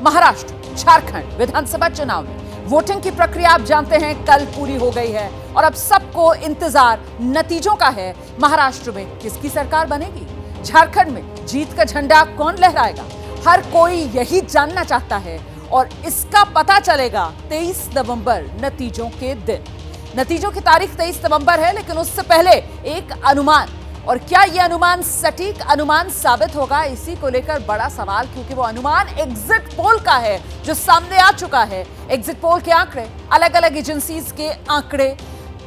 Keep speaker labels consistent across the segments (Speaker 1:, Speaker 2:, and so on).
Speaker 1: महाराष्ट्र, झारखंड विधानसभा चुनाव में वोटिंग की प्रक्रिया आप जानते हैं कल पूरी हो गई है और अब सबको इंतजार नतीजों का है। महाराष्ट्र में किसकी सरकार बनेगी, झारखंड में जीत का झंडा कौन लहराएगा, हर कोई यही जानना चाहता है और इसका पता चलेगा 23 नवंबर नतीजों के दिन। नतीजों की तारीख 23 नवंबर है, लेकिन उससे पहले एक अनुमान, और क्या यह अनुमान सटीक अनुमान साबित होगा, इसी को लेकर बड़ा सवाल, क्योंकि वो अनुमान एग्जिट पोल का है जो सामने आ चुका है। एग्जिट पोल के आंकड़े, अलग अलग एजेंसीज के आंकड़े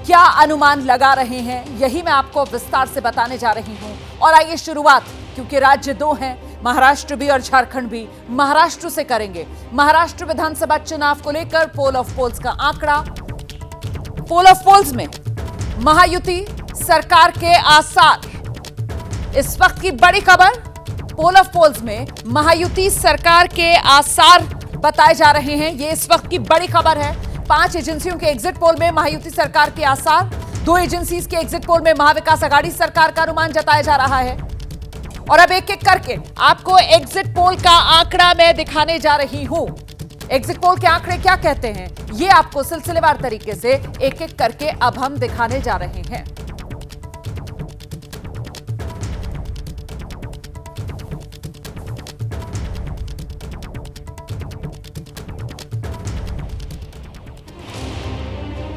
Speaker 1: क्या अनुमान लगा रहे हैं, यही मैं आपको विस्तार से बताने जा रही हूं। और आइए शुरुआत, क्योंकि राज्य दो हैं, महाराष्ट्र भी और झारखंड भी, महाराष्ट्र से करेंगे। महाराष्ट्र विधानसभा चुनाव को लेकर पोल ऑफ पोल्स का आंकड़ा। पोल ऑफ पोल्स में महायुति सरकार के आसार, इस वक्त की बड़ी खबर। पोल ऑफ पोल्स में महायुति सरकार के आसार बताए जा रहे हैं, ये इस वक्त की बड़ी खबर है। 5 एजेंसियों के एग्जिट पोल में महायुति सरकार के आसार, 2 एजेंसीज के एग्जिट पोल में महाविकास आघाड़ी सरकार का अनुमान जताया जा रहा है। और अब एक एक करके आपको एग्जिट पोल का आंकड़ा मैं दिखाने जा रही हूं। एग्जिट पोल के आंकड़े क्या कहते हैं, ये आपको सिलसिलेवार तरीके से एक एक करके अब हम दिखाने जा रहे हैं।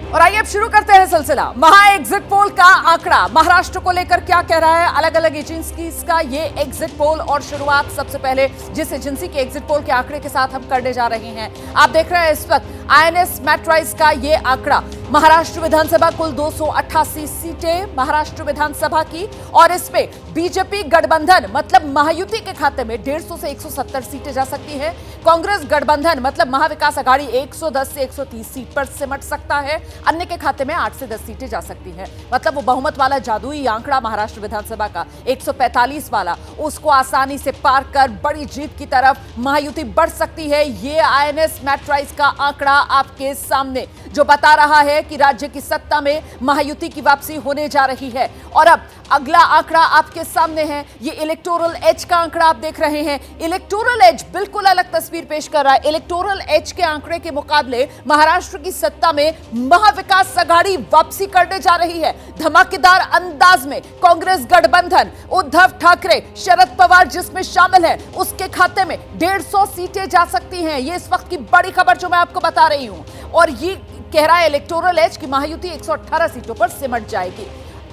Speaker 1: और आइए अब शुरू करते हैं सिलसिला। महा एग्जिट पोल का आंकड़ा महाराष्ट्र को लेकर क्या कह रहा है, अलग अलग एजेंसीज का ये एग्जिट पोल। और शुरुआत सबसे पहले जिस एजेंसी के एग्जिट पोल के आंकड़े के साथ हम करने जा रहे हैं, आप देख रहे हैं इस वक्त INS मैट्राइज का ये आंकड़ा। महाराष्ट्र विधानसभा कुल 288 सीटें महाराष्ट्र विधानसभा की, और इसमें बीजेपी गठबंधन मतलब महायुति के खाते में 150 से 170 सीटें जा सकती है। कांग्रेस गठबंधन मतलब महाविकास आघाड़ी 110 से 130 सीट पर सिमट सकता है। अन्य के खाते में 8 से 10 सीटें जा सकती हैं। मतलब वो बहुमत वाला जादुई आंकड़ा महाराष्ट्र विधानसभा का 145 वाला, उसको आसानी से पार कर बड़ी जीत की तरफ महायुति बढ़ सकती है। ये INS मैट्राइज का आंकड़ा आपके सामने जो बता रहा है कि राज्य की सत्ता में महायुति की वापसी होने जा रही है। और अब अगला आंकड़ा आपके सामने है, ये इलेक्टोरल एज का आंकड़ा आप देख रहे हैं। इलेक्टोरल एज बिल्कुल अलग तस्वीर पेश कर रहा है। इलेक्टोरल एज के आंकड़े के मुकाबले महाराष्ट्र की सत्ता में महाविकास आघाड़ी वापसी करने जा रही है। धमाकेदार अंदाज में कांग्रेस गठबंधन, उद्धव ठाकरे, शरद पवार जिसमें शामिल है, उसके खाते में 150 सीटें जा सकती हैं। ये इस वक्त की बड़ी खबर जो मैं आपको बता रही हूं। और ये कह रहा है इलेक्टोरल एज कि महायुति 118 सीटों पर सिमट जाएगी।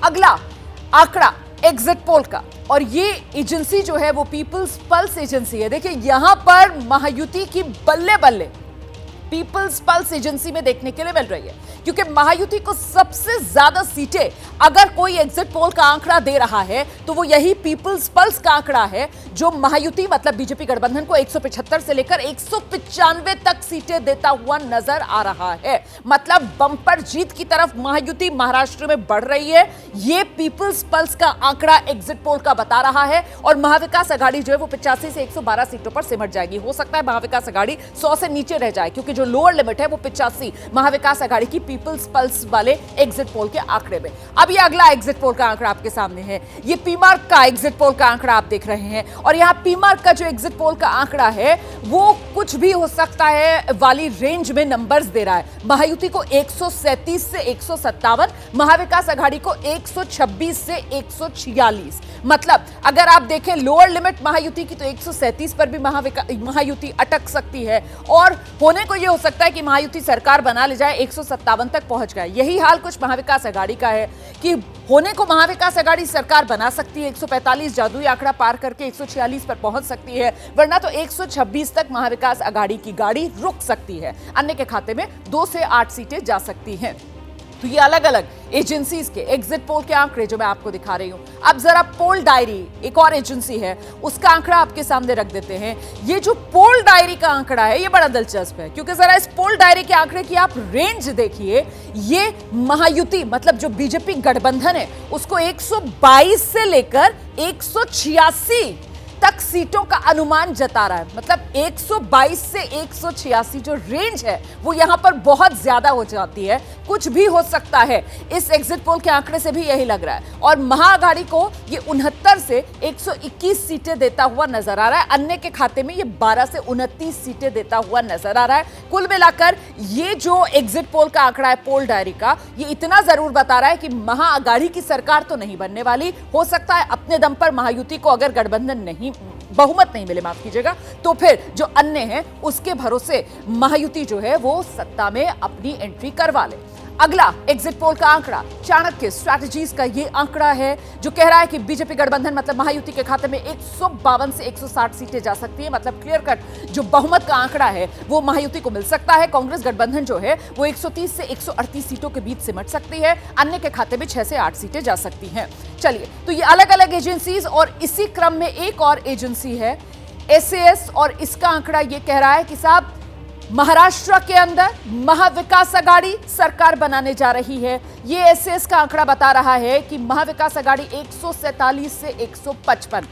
Speaker 1: अगला आंकड़ा एग्जिट पोल का, और ये एजेंसी जो है वो पीपल्स पल्स एजेंसी है। देखिए यहां पर महायुति की बल्ले बल्ले पीपल्स पल्स एजेंसी में देखने के लिए मिल रही है, क्योंकि महायुति को सबसे ज्यादा सीटें अगर कोई एग्जिट पोल का आंकड़ा दे रहा है तो वो यही पीपल्स पल्स का आंकड़ा है, जो महायुति मतलब बीजेपी गठबंधन को 175 से लेकर 195 तक सीटें देता हुआ नजर आ रहा है। मतलब बंपर जीत की तरफ महायुति महाराष्ट्र में बढ़ रही है। ये पीपल्स पल्स का आंकड़ा एग्जिट पोल का बता रहा है। और महाविकास आघाड़ी जो है वो 85 से 112 सीटों पर सिमट जाएगी। हो सकता है महाविकास आघाड़ी 100 से नीचे रह जाए, क्योंकि जो लोअर लिमिट है वो 85 महाविकास आघाड़ी की पीपल्स पल्स वाले एग्जिट पोल के आंकड़े में। अब ये अगला एग्जिट पोल का आंकड़ा आपके सामने है, ये पीमार्क का एग्जिट पोल का आंकड़ा आप देख रहे हैं। और यहां पीमार्क का जो एग्जिट पोल का आंकड़ा है वो कुछ भी हो सकता है वाली रेंज में नंबर्स दे रहा है। महायुति को 137 से 157, महाविकास आघाड़ी को 126 से 146। मतलब अगर आप देखें लोअर लिमिट महायुति की तो 137 पर भी महायुति अटक सकती है, और होने को यह हो सकता है कि महायुति सरकार बना ले जाए 157 तक पहुंच गए। यही हाल कुछ महाविकास आघाड़ी का है कि होने को महाविकास आघाड़ी सरकार बना सकती है, 145 जादुई आंकड़ा पार करके 146 पर पहुंच सकती है, वरना तो 126 तक महाविकास आघाड़ी की गाड़ी रुक सकती है। अन्य के खाते में 2 से 8 सीटें जा सकती हैं। तो ये अलग अलग एजेंसीज के एग्जिट पोल के आंकड़े जो मैं आपको दिखा रही हूं। अब जरा पोल डायरी, एक और एजेंसी है, उसका आंकड़ा आपके सामने रख देते हैं। ये जो पोल डायरी का आंकड़ा है ये बड़ा दिलचस्प है, क्योंकि जरा इस पोल डायरी के आंकड़े की आप रेंज देखिए। ये महायुति मतलब जो बीजेपी गठबंधन है उसको 122 से लेकर 186 तक सीटों का अनुमान जता रहा है। मतलब 122 से 186 जो रेंज है वो यहां पर बहुत ज्यादा हो जाती है, कुछ भी हो सकता है। इस एग्जिट पोल के आंकड़े से भी यही लग रहा है। और महाआघाड़ी को ये 69 से 121 सीटें देता हुआ नजर आ रहा है, अन्य के खाते में ये 12 से 29 सीटें देता हुआ नजर आ रहा है। कुल मिलाकर ये जो एग्जिट पोल का आंकड़ा है पोल डायरी का, ये इतना जरूर बता रहा है कि महाआघाड़ी की सरकार तो नहीं बनने वाली। हो सकता है अपने दम पर महायुति को अगर गठबंधन नहीं, बहुमत नहीं मिले, माफ कीजिएगा, तो फिर जो अन्य हैं उसके भरोसे महायुति जो है वो सत्ता में अपनी एंट्री करवा ले। अगला एग्जिट पोल का आंकड़ा चाणक्य स्ट्रैटेजीज का ये आंकड़ा है जो कह रहा है कि बीजेपी गठबंधन मतलब महायुति के खाते में 152 से 160 सीटें जा सकती है। मतलब क्लियर कट जो बहुमत का आंकड़ा है वो महायुति को मिल सकता है। कांग्रेस गठबंधन जो है वो 130 से 138 सीटों के बीच सिमट सकती है, अन्य के खाते में 6 से 8 सीटें जा सकती हैं। चलिए, तो ये अलग अलग एजेंसीज और इसी क्रम में एक और एजेंसी है SAS, और इसका आंकड़ा ये कह रहा है कि साहब महाराष्ट्र के अंदर महाविकास आघाड़ी सरकार बनाने जा रही है। ये SAS का आंकड़ा बता रहा है कि महाविकास आघाड़ी 147 से 155,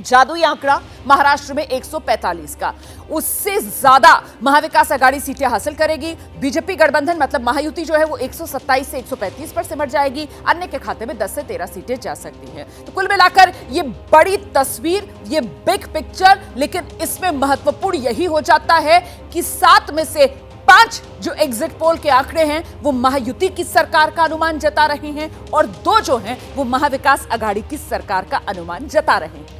Speaker 1: जादुई आंकड़ा महाराष्ट्र में 145 का, उससे ज्यादा महाविकास आघाड़ी सीटें हासिल करेगी। बीजेपी गठबंधन मतलब महायुति जो है वो 127 से 135 पर सिमट जाएगी, अन्य के खाते में 10 से 13 सीटें जा सकती हैं। तो कुल मिलाकर ये बड़ी तस्वीर, ये बिग पिक्चर, लेकिन इसमें महत्वपूर्ण यही हो जाता है कि 7 में से 5 जो एग्जिट पोल के आंकड़े हैं वो महायुति की सरकार का अनुमान जता रहे हैं, और 2 जो हैं वो महाविकास आघाड़ी की सरकार का अनुमान जता रहे हैं।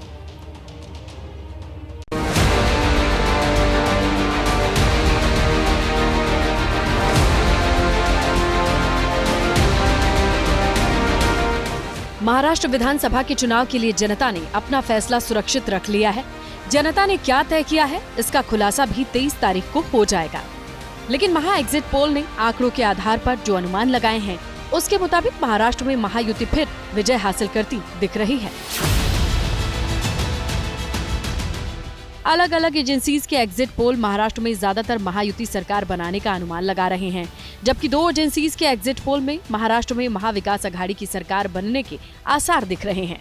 Speaker 2: महाराष्ट्र विधानसभा के चुनाव के लिए जनता ने अपना फैसला सुरक्षित रख लिया है। जनता ने क्या तय किया है इसका खुलासा भी 23 तारीख को हो जाएगा। लेकिन महा एग्जिट पोल ने आंकड़ों के आधार पर जो अनुमान लगाए हैं उसके मुताबिक महाराष्ट्र में महायुति फिर विजय हासिल करती दिख रही है। अलग अलग एजेंसीज के एग्जिट पोल महाराष्ट्र में ज्यादातर महायुति सरकार बनाने का अनुमान लगा रहे हैं, जबकि 2 एजेंसीज के एग्जिट पोल में महाराष्ट्र में महाविकास आघाड़ी की सरकार बनने के आसार दिख रहे हैं।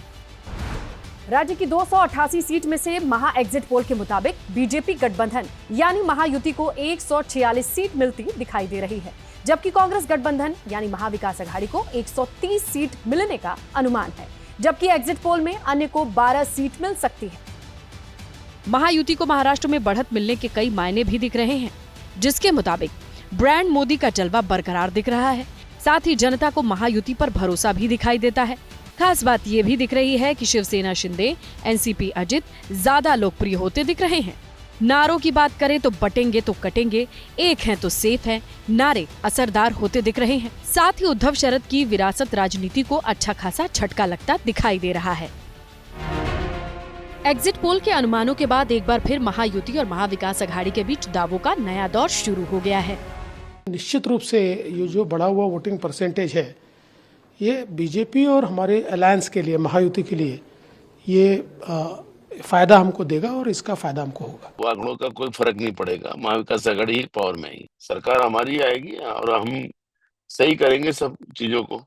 Speaker 2: राज्य की 288 सीट में से महा एग्जिट पोल के मुताबिक बीजेपी गठबंधन यानी महायुति को 146 सीट मिलती दिखाई दे रही है, जबकि कांग्रेस गठबंधन यानी महाविकास आघाड़ी को 130 सीट मिलने का अनुमान है, जबकि एग्जिट पोल में अन्य को 12 सीट मिल सकती है। महायुति को महाराष्ट्र में बढ़त मिलने के कई मायने भी दिख रहे हैं, जिसके मुताबिक ब्रांड मोदी का जलवा बरकरार दिख रहा है। साथ ही जनता को महायुति पर भरोसा भी दिखाई देता है। खास बात ये भी दिख रही है कि शिवसेना शिंदे, एनसीपी अजित ज्यादा लोकप्रिय होते दिख रहे हैं। नारों की बात करें तो बटेंगे तो कटेंगे, एक हैं तो सेफ हैं, नारे असरदार होते दिख रहे हैं। साथ ही उद्धव शरद की विरासत राजनीति को अच्छा खासा झटका लगता दिखाई दे रहा है। एग्जिट पोल के अनुमानों के बाद एक बार फिर महायुति और महाविकास आघाड़ी के बीच दावों का नया दौर शुरू हो गया है।
Speaker 3: निश्चित रूप से ये जो बढ़ा हुआ वोटिंग परसेंटेज है ये बीजेपी और हमारे अलायंस के लिए, महायुति के लिए ये फायदा हमको देगा और इसका फायदा हमको होगा।
Speaker 4: आंकड़ों का कोई फर्क नहीं पड़ेगा, महाविकास आघाड़ी ही पावर में आई, सरकार हमारी आएगी और हम सही करेंगे सब चीजों को।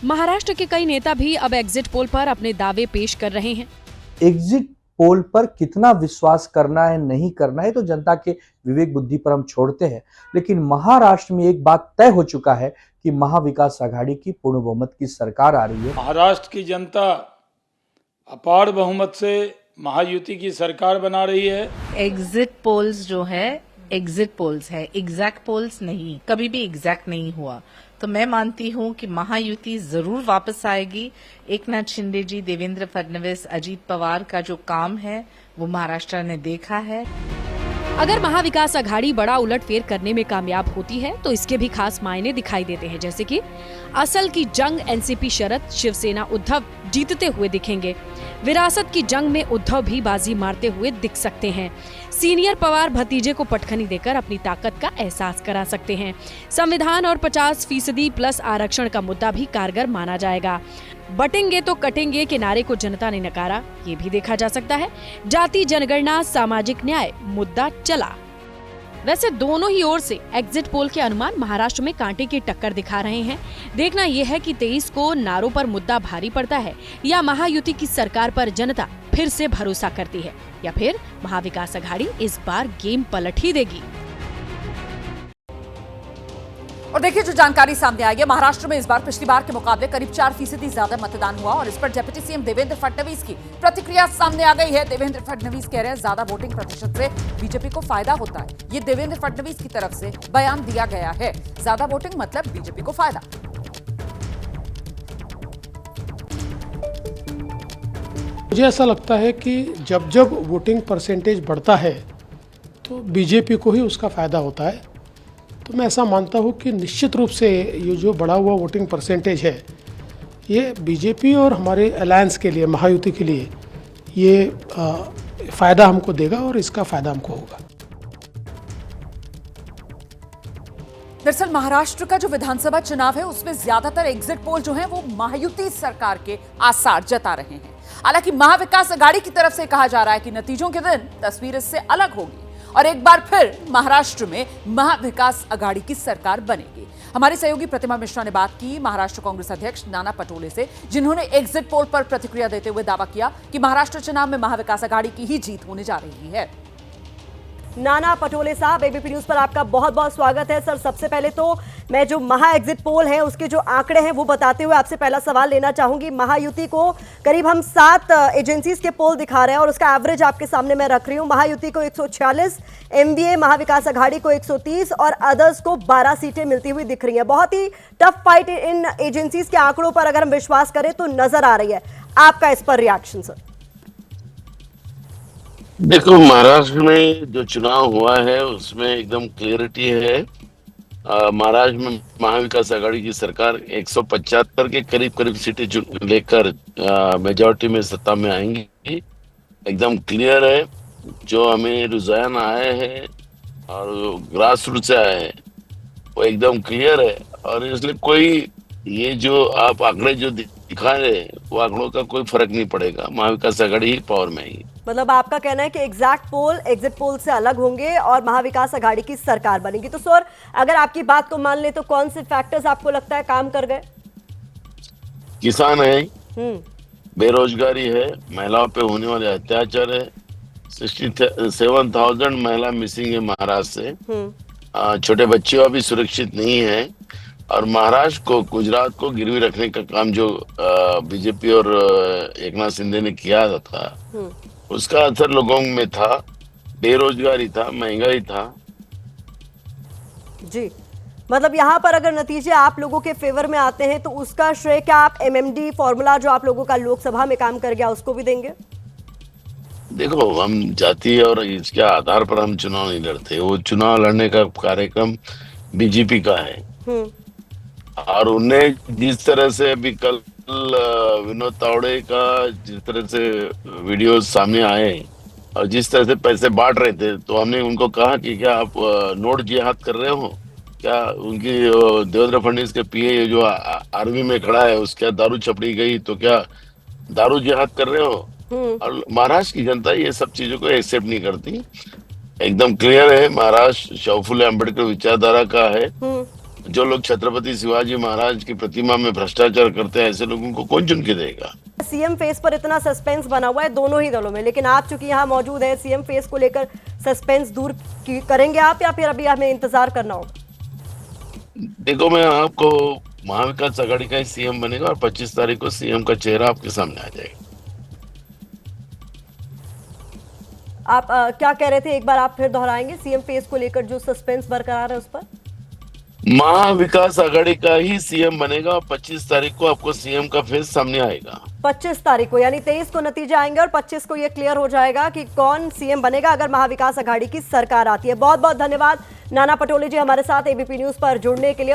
Speaker 2: महाराष्ट्र के कई नेता भी अब एग्जिट पोल पर अपने दावे पेश कर रहे हैं।
Speaker 5: एग्जिट पोल पर कितना विश्वास करना है, नहीं करना है, तो जनता के विवेक बुद्धि पर हम छोड़ते हैं। लेकिन महाराष्ट्र में एक बात तय हो चुका है कि महाविकास आघाड़ी की पूर्ण बहुमत की सरकार आ रही है।
Speaker 6: महाराष्ट्र की जनता अपार बहुमत से महायुति की सरकार बना रही है।
Speaker 7: एग्जिट पोल्स जो है एग्जिट पोल्स है, एग्जैक्ट पोल्स नहीं, कभी भी एग्जैक्ट नहीं हुआ। तो मैं मानती हूं कि महायुति जरूर वापस आएगी। एकनाथ शिंदे जी, देवेंद्र फडणवीस, अजीत पवार का जो काम है वो महाराष्ट्र ने देखा है।
Speaker 2: अगर महाविकास आघाड़ी बड़ा उलटफेर करने में कामयाब होती है तो इसके भी खास मायने दिखाई देते हैं, जैसे कि असल की जंग एनसीपी शरद, शिवसेना उद्धव जीतते हुए दिखेंगे। विरासत की जंग में उद्धव भी बाजी मारते हुए दिख सकते हैं। सीनियर पवार भतीजे को पटखनी देकर अपनी ताकत का एहसास करा सकते हैं। संविधान और 50% प्लस आरक्षण का मुद्दा भी कारगर माना जाएगा। बटेंगे तो कटेंगे के नारे को जनता ने नकारा, ये भी देखा जा सकता है। जाति जनगणना, सामाजिक न्याय मुद्दा चला। वैसे दोनों ही ओर से एग्जिट पोल के अनुमान महाराष्ट्र में कांटे की टक्कर दिखा रहे हैं। देखना यह है कि 23 को नारों पर मुद्दा भारी पड़ता है या महायुति की सरकार पर जनता फिर से भरोसा करती है, या फिर महाविकास आघाड़ी इस बार गेम पलट ही देगी।
Speaker 1: और देखिए जो जानकारी सामने आई है, महाराष्ट्र में इस बार पिछली बार के मुकाबले करीब 4% ज्यादा मतदान हुआ और इस पर डिप्टी सीएम देवेंद्र फडणवीस की प्रतिक्रिया सामने आ गई है। देवेंद्र फडणवीस कह रहे हैं ज्यादा वोटिंग प्रतिशत से बीजेपी को फायदा होता है। ये देवेंद्र फडणवीस की तरफ से बयान दिया गया है। ज्यादा वोटिंग मतलब बीजेपी को फायदा।
Speaker 3: मुझे ऐसा लगता है कि जब जब वोटिंग परसेंटेज बढ़ता है तो बीजेपी को ही उसका फायदा होता है। तो मैं ऐसा मानता हूँ कि निश्चित रूप से ये जो बढ़ा हुआ वोटिंग परसेंटेज है, ये बीजेपी और हमारे अलायंस के लिए, महायुति के लिए ये फ़ायदा हमको देगा और इसका फ़ायदा हमको होगा।
Speaker 1: दरअसल महाराष्ट्र का जो विधानसभा चुनाव है उसमें ज्यादातर एग्जिट पोल जो है वो महायुति सरकार के आसार जता रहे हैं। हालांकि महाविकास आघाड़ी की तरफ से कहा जा रहा है कि नतीजों के दिन तस्वीर इससे अलग होगी और एक बार फिर महाराष्ट्र में महाविकास आघाड़ी की सरकार बनेगी। हमारी सहयोगी प्रतिमा मिश्रा ने बात की महाराष्ट्र कांग्रेस अध्यक्ष नाना पटोले से, जिन्होंने एग्जिट पोल पर प्रतिक्रिया देते हुए दावा किया कि महाराष्ट्र चुनाव में महाविकास आघाड़ी की ही जीत होने जा रही है।
Speaker 8: नाना पटोले साहब, एबीपी न्यूज पर आपका बहुत बहुत स्वागत है। सर, सबसे पहले तो मैं जो महा एग्जिट पोल है उसके जो आंकड़े हैं वो बताते हुए आपसे पहला सवाल लेना चाहूंगी। महायुति को करीब हम 7 एजेंसीज के पोल दिखा रहे हैं और उसका एवरेज आपके सामने मैं रख रही हूँ। महायुति को 146, एमवीए महाविकास आघाड़ी को 130 और अदर्स को 12 सीटें मिलती हुई दिख रही है। बहुत ही टफ फाइट इन एजेंसीज के आंकड़ों पर अगर हम विश्वास करें तो नजर आ रही है। आपका इस पर रिएक्शन सर?
Speaker 4: देखो, महाराष्ट्र में जो चुनाव हुआ है उसमें एकदम क्लियरिटी है। महाराष्ट्र में महाविकास आघाड़ी की सरकार 175 के करीब सीटें लेकर मेजॉरिटी में सत्ता में आएंगी। एकदम क्लियर है। जो हमें रुझान आए हैं और ग्रास रूट से आए हैं वो एकदम क्लियर है और इसलिए कोई ये जो आप आंकड़े जो दिखा रहे हैं वो आंकड़ों का कोई फर्क नहीं पड़ेगा। महाविकास आघाड़ी ही पावर में ही।
Speaker 8: मतलब आपका कहना है कि एग्जैक्ट पोल एग्जिट पोल से अलग होंगे और महाविकास आघाड़ी की सरकार बनेगी। तो सर, अगर आपकी बात को मान ले तो कौन से फैक्टर्स आपको लगता है काम कर गए?
Speaker 4: किसान है, बेरोजगारी है, महिलाओं पे होने वाले अत्याचार है, 67,000 महिला मिसिंग है महाराष्ट्र से, छोटे बच्चे अभी सुरक्षित नहीं है और महाराष्ट्र को, गुजरात को गिरवी रखने का काम जो बीजेपी और एकनाथ शिंदे ने किया था उसका असर लोगों में था। बेरोजगारी था, महंगाई था।
Speaker 8: जी, मतलब यहाँ पर अगर नतीजे आप लोगों के फेवर में आते हैं तो उसका श्रेय क्या आप एमएमडी फॉर्मूला जो आप लोगों का लोकसभा में काम कर गया उसको भी देंगे?
Speaker 4: देखो, हम जाति और इसके आधार पर हम चुनाव नहीं लड़ते। वो चुनाव लड़ने का कार्यक्रम बीजेपी का है और उन्हें जिस तरह से अभी कल विनोद तावड़े का जिस तरह से वीडियो सामने आए और जिस तरह से पैसे बांट रहे थे तो हमने उनको कहा कि क्या आप नोट जिहाद कर रहे हो? क्या उनकी देवेंद्र फडणवीस के पीए जो आर्मी में खड़ा है उसके दारू छपड़ी गई तो क्या दारू जिहाद कर रहे हो? और महाराष्ट्र की जनता ये सब चीजों को एक्सेप्ट नहीं करती। एकदम क्लियर है, महाराष्ट्र शौफुल्ला अम्बेडकर विचारधारा का है। जो लोग छत्रपति शिवाजी महाराज की प्रतिमा में भ्रष्टाचार करते हैं ऐसे लोगों को कौन चुन के देगा?
Speaker 8: सीएम फेस पर इतना सस्पेंस बना हुआ है दोनों ही दलों में, लेकिन आप चूंकि यहाँ मौजूद है, सीएम फेस को लेकर सस्पेंस दूर करेंगे आप या फिर अभी हमें इंतजार करना होगा?
Speaker 4: देखो, मैं आपको महाविकास आघाड़ी का ही सीएम बनेगा और 25 तारीख को सीएम का चेहरा आपके सामने आ जाएगा।
Speaker 8: आप क्या कह रहे थे, एक बार आप फिर दोहराएंगे? सीएम फेस को लेकर जो सस्पेंस बरकरार है उस पर?
Speaker 4: महाविकास आघाड़ी का ही सीएम बनेगा और 25 तारीख को आपको सीएम का फेस सामने आएगा।
Speaker 8: 25 तारीख को, यानी 23 को नतीजे आएंगे और 25 को ये क्लियर हो जाएगा कि कौन सीएम बनेगा अगर महाविकास आघाड़ी की सरकार आती है। बहुत बहुत धन्यवाद नाना पटोले जी हमारे साथ एबीपी न्यूज पर जुड़ने के लिए।